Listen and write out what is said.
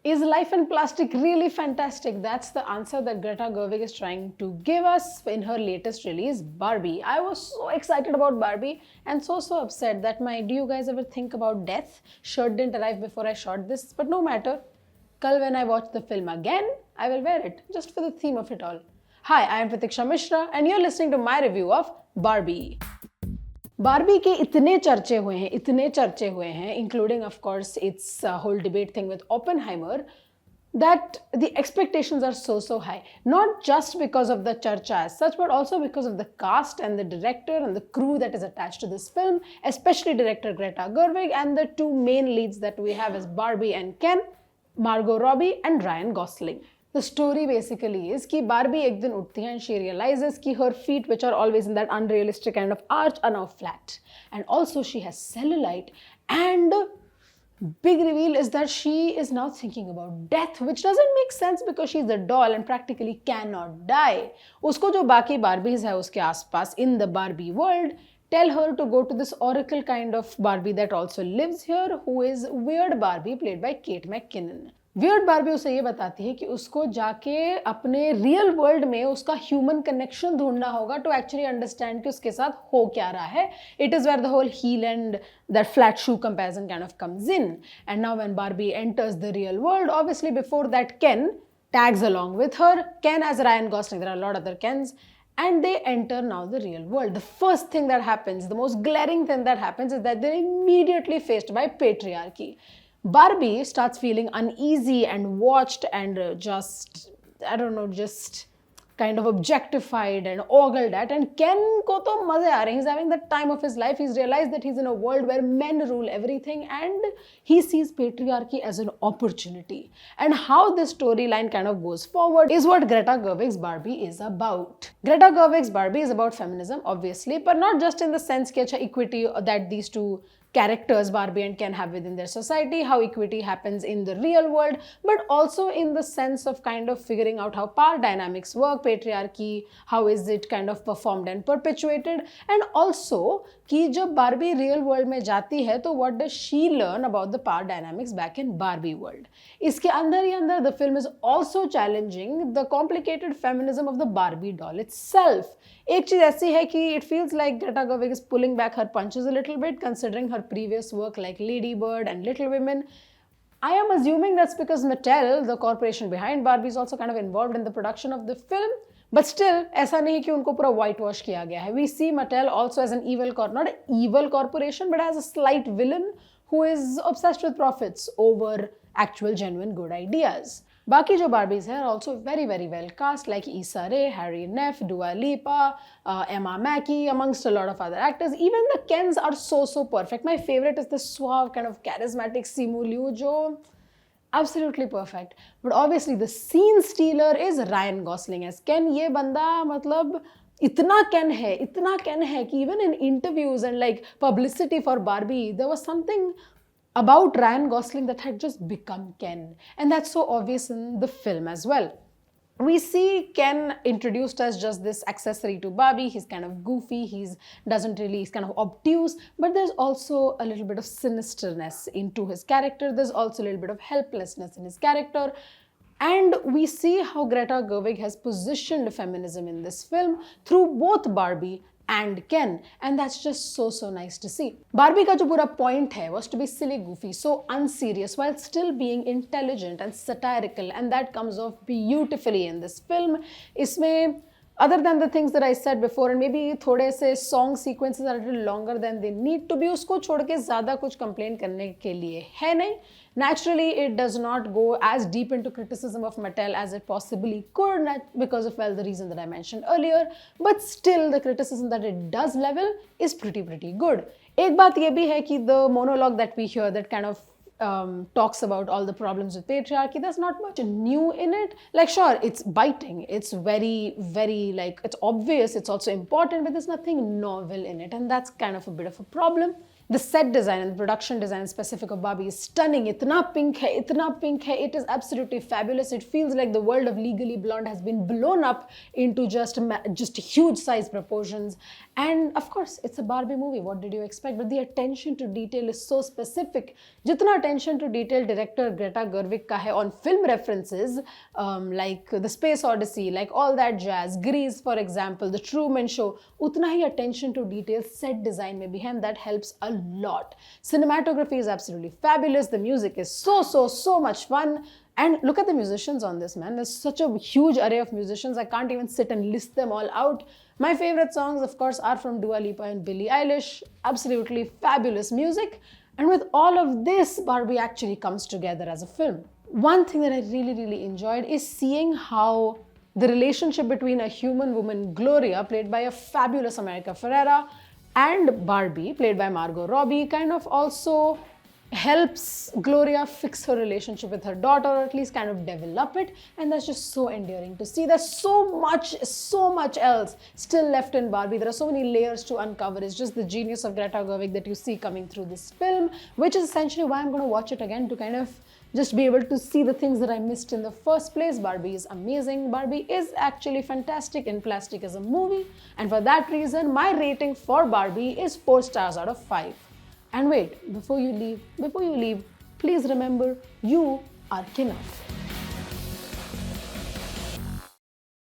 Is life in plastic really fantastic? That's the answer that Greta Gerwig is trying to give us in her latest release, Barbie. I was so excited about Barbie and so upset that do you guys ever think about death? Shirt didn't arrive before I shot this, but no matter. Kal when I watch the film again, I will wear it, just for the theme of it all. Hi, I am Pratiksha Mishra and you're listening to my review of Barbie. Barbie के इतने चर्चे हुए हैं including of course its whole debate thing with Oppenheimer, that the expectations are so high, not just because of the charcha as such, but also because of the cast and the director and the crew that is attached to this film, especially director Greta Gerwig and the two main leads that we have as Barbie and Ken, Margot Robbie and Ryan Gosling. The story basically is कि Barbie एक दिन उठती है and she realizes कि her feet, which are always in that unrealistic kind of arch, are now flat. And also she has cellulite, and big reveal is that she is now thinking about death, which doesn't make sense because she's a doll and practically cannot die. उसको जो बाकी Barbies है उसके आसपास in the Barbie world tell her to go to this oracle kind of Barbie that also lives here, who is Weird Barbie played by Kate McKinnon. Weird Barbie उसे ये बताती है कि उसको जाके अपने रियल वर्ल्ड में उसका ह्यूमन कनेक्शन ढूंढना होगा टू एक्चुअली अंडरस्टैंड कि उसके साथ हो क्या रहा है. It is where the whole heel and that flat shoe comparison kind of comes in. And now when Barbie enters the real world, obviously before that Ken tags along with her. Ken as Ryan Gosling, there are a lot of other Kens. And they enter now the real world. The first thing that happens, the most glaring thing that happens, is that they're immediately faced by patriarchy. Barbie starts feeling uneasy and watched and just kind of objectified and ogled at. And Ken ko to maze aa rahe hain. He's having the time of his life. He's realized that he's in a world where men rule everything and he sees patriarchy as an opportunity. And how this storyline kind of goes forward is what Greta Gerwig's Barbie is about. Greta Gerwig's Barbie is about feminism, obviously, but not just in the sense that equity that these two characters Barbie and Ken have within their society, how equity happens in the real world, but also in the sense of kind of figuring out how power dynamics work, patriarchy, how is it kind of performed and perpetuated, and also कि जब Barbie real world में जाती है तो what does she learn about the power dynamics back in Barbie world. इसके अंदर ही अंदर the film is also challenging the complicated feminism of the Barbie doll itself. एक चीज़ ऐसी है कि it feels like Greta Gerwig is pulling back her punches a little bit considering her previous work like Lady Bird and Little Women. I am assuming that's because Mattel, the corporation behind Barbie, is also kind of involved in the production of the film. But still, ऐसा नहीं कि उनको पूरा whitewash किया गया है. We see Mattel also as an not an evil corporation, but as a slight villain who is obsessed with profits over actual genuine good ideas. बाकी जो Barbies हैं are also very well cast, like Issa Rae, Harry Neff, Dua Lipa, Emma Mackey, amongst a lot of other actors. Even the Kens are so perfect. My favorite is the suave kind of charismatic Simu Liu, jo absolutely perfect. But obviously the scene stealer is Ryan Gosling as Ken. ये बंदा मतलब इतना Ken है कि even in interviews and like publicity for Barbie, there was something about Ryan Gosling that had just become Ken. And that's so obvious in the film as well. We see Ken introduced as just this accessory to Barbie. He's kind of goofy, he's kind of obtuse, but there's also a little bit of sinisterness into his character. There's also a little bit of helplessness in his character. And we see how Greta Gerwig has positioned feminism in this film through both Barbie and Ken, and that's just so nice to see. Barbie का जो पूरा point है was to be silly, goofy, so unserious while still being intelligent and satirical, and that comes off beautifully in this film. इसमें other than the things that I said before, and maybe थोड़े से song sequences are a little longer than they need to be, उसको छोड़ के ज़्यादा कुछ complain करने के लिए है नहीं. Naturally, it does not go as deep into criticism of Mattel as it possibly could, because of, well, the reason that I mentioned earlier. But still, the criticism that it does level is pretty good. एक बात ये भी है कि the monologue that we hear that kind of talks about all the problems with patriarchy, there's not much new in it. Like, sure, it's biting, it's very like, it's obvious, it's also important, but there's nothing novel in it, and that's kind of a bit of a problem. The set design and the production design specific of Barbie is stunning. Itna pink hai, itna pink hai. It is absolutely fabulous. It feels like the world of Legally Blonde has been blown up into just huge size proportions. And of course, it's a Barbie movie. What did you expect? But the attention to detail is so specific. Jitna attention to detail director Greta Gerwig ka hai on film references, like The Space Odyssey, like all that jazz, Grease for example, The Truman Show, utna hi attention to detail set design mein bhi hai, and that helps a lot. Cinematography is absolutely fabulous. The music is so much fun. And look at the musicians on this, man. There's such a huge array of musicians. I can't even sit and list them all out. My favorite songs, of course, are from Dua Lipa and Billie Eilish. Absolutely fabulous music. And with all of this, Barbie actually comes together as a film. One thing that I really enjoyed is seeing how the relationship between a human woman, Gloria, played by a fabulous America Ferrera, and Barbie, played by Margot Robbie, kind of also helps Gloria fix her relationship with her daughter, or at least kind of develop it, and that's just so endearing to see. There's so much else still left in Barbie. There are so many layers to uncover. It's just the genius of Greta Gerwig that you see coming through this film, which is essentially why I'm going to watch it again, to kind of just be able to see the things that I missed in the first place. Barbie is amazing. Barbie is actually fantastic in plastic as a movie, and for that reason, my rating for Barbie is 4 stars out of 5. And wait, before you leave, please remember, you are enough.